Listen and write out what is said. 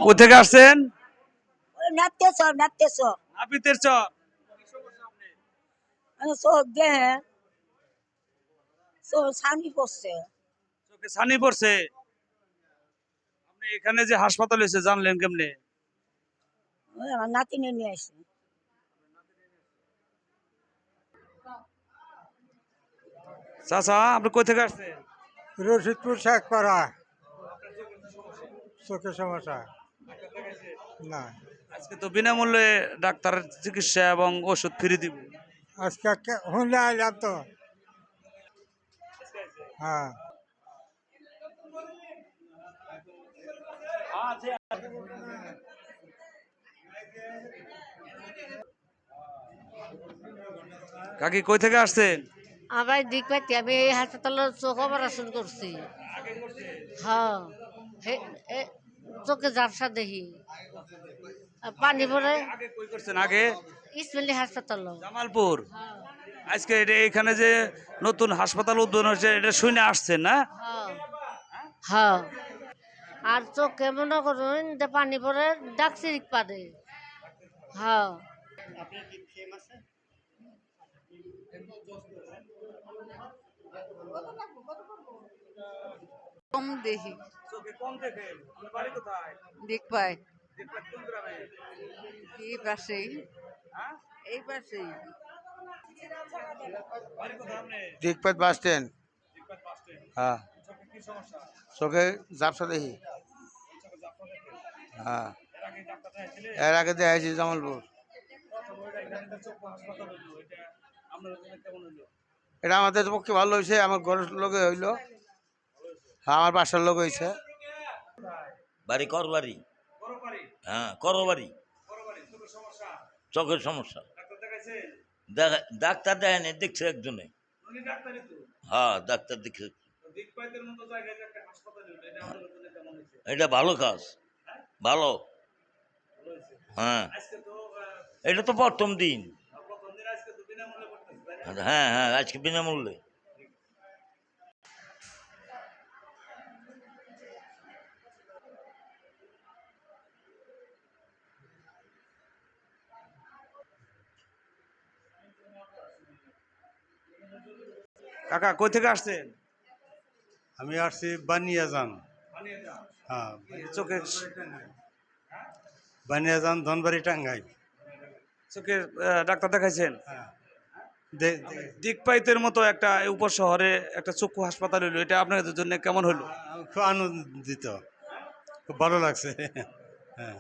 কোথেকে আসছেন? নাপিতের চর। চোখ দেহে ছানি পড়ছে। চোখে ছানি পড়ছে। আপনি এখানে যে হাসপাতাল হয়েছে জানলেন কেমনে? আমার নাতিনে নিয়ে আসছে। চাচা আপনি কই থেকে আসছেন? রশিদপুর শেখপাড়া। চোখের সমস্যা না, আজকে তো বিনামূল্যে ডাক্তার চিকিৎসা এবং ওষুধ ফ্রি দিব। আজকে শুনলে আইলাম তো। হ্যাঁ, কাকি কই থেকে আসছেন? আমার দিক পাইতে আমি এই হাসপাতালের চোখ অপারেশন করছি। হ্যাঁ, চোখে ঝাপসা দেখি, পানি পরে। আগে কই করছেন? আগে ইসমাইলি হাসপাতাল। জামালপুর। আজকে এখানে যে নতুন হাসপাতাল উদ্বোধন হয়েছে এটা শুনে আসছেন না? হ্যাঁ হ্যাঁ, আর চোখে মনে করুন যে পানি পরে ডাকছি পারে। হ্যাঁ, কম দেখি। চোখে কম দেখে। আপনার বাড়ি কোথায়? দেখ পাই দেখবেন কোন গ্রামে? এই পাশেই, হ্যাঁ? এই পাশেই। বাড়ি কোথায় আপনি? দিকপাত বাস স্ট্যান্ড। দেখবেন বাস স্ট্যান্ড। হ্যাঁ, চোখে কি সমস্যা? চোখে ঝাপসা দেখি। চোখে জাফর দেখে। হ্যাঁ, এর আগে ডাক্তার দেখাইছিলেন? এর আগে দেখাইছি জামালপুর। প্রথম ওইটা এখানে তো চক্ষু হাসপাতাল হইলো। এটা আপনার জন্য কেমন হইলো? এটা আমাদের পক্ষে ভালো হয়েছে, আমার ঘরের লোকে হইলো। হ্যাঁ, আমার বাসার লোক হয়েছে। বাড়ি করবাড়ি। বড় বাড়ি? হ্যাঁ, করবাড়ি। বড় বাড়ি। চোখের সমস্যা? চোখের সমস্যা। ডাক্তার দেখাইছেন? ডাক্তার দেখেনি, দেখছে একজনে। উনি ডাক্তারই তো। হ্যাঁ, ডাক্তার দেখছে। দিকপাইতের মতো জায়গায় যে একটা হাসপাতাল হইলো এটা আপনার জন্য কেমন হয়েছে? এটা ভালো কাজ, ভালো। হ্যাঁ, আজকে তো এটা তো প্রথম দিন। প্রথম দিন আজকে তো বিনামূল্যে করতেছে তাই না? হ্যাঁ হ্যাঁ, আজকে বিনামূল্যে। কাকা কই থেকে আসছেন? আমি আসছি বানিয়াজান। হ্যাঁ, চোখে বানিয়াজান ধনবাড়ি টাঙ্গাই। চোখের ডাক্তার দেখাইছেন? হ্যাঁ, দিকপাইতের মতো একটা উপশহরে একটা চক্ষু হাসপাতাল হইলো এটা আপনাদের জন্য কেমন হলো? খুব আনন্দিত, খুব ভালো লাগছে। হ্যাঁ।